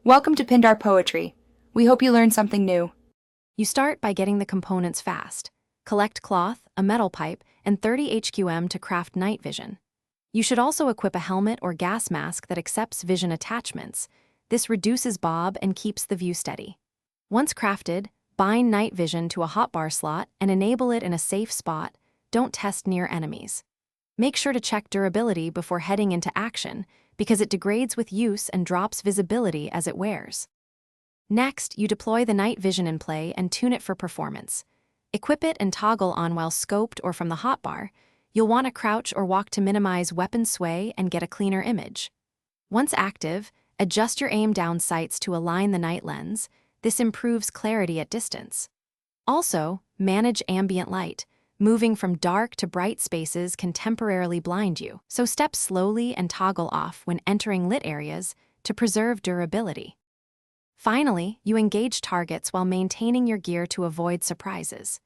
Welcome to Pindar Poetry. We hope you learned something new. You start by getting the components fast. Collect cloth, a metal pipe, and 30 HQM to craft night vision. You should also equip a helmet or gas mask that accepts vision attachments. This reduces bob and keeps the view steady. Once crafted, bind night vision to a hotbar slot and enable it in a safe spot. Don't test near enemies. Make sure to check durability before heading into action, because it degrades with use and drops visibility as it wears. Next, you deploy the night vision in play and tune it for performance. Equip it and toggle on while scoped or from the hotbar. You'll want to crouch or walk to minimize weapon sway and get a cleaner image. Once active, adjust your aim down sights to align the night lens. This improves clarity at distance. Also, manage ambient light. Moving from dark to bright spaces can temporarily blind you, so step slowly and toggle off when entering lit areas to preserve durability. Finally, you engage targets while maintaining your gear to avoid surprises.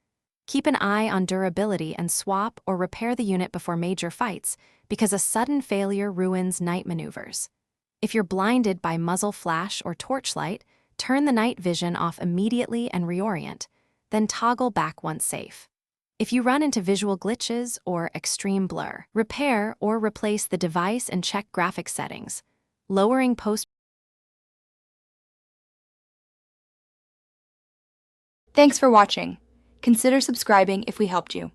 Keep an eye on durability and swap or repair the unit before major fights, because a sudden failure ruins night maneuvers. If you're blinded by muzzle flash or torchlight, turn the night vision off immediately and reorient, then toggle back once safe. If you run into visual glitches or extreme blur, repair or replace the device and check graphics settings. Lowering post. Thanks for watching. Consider subscribing if we helped you.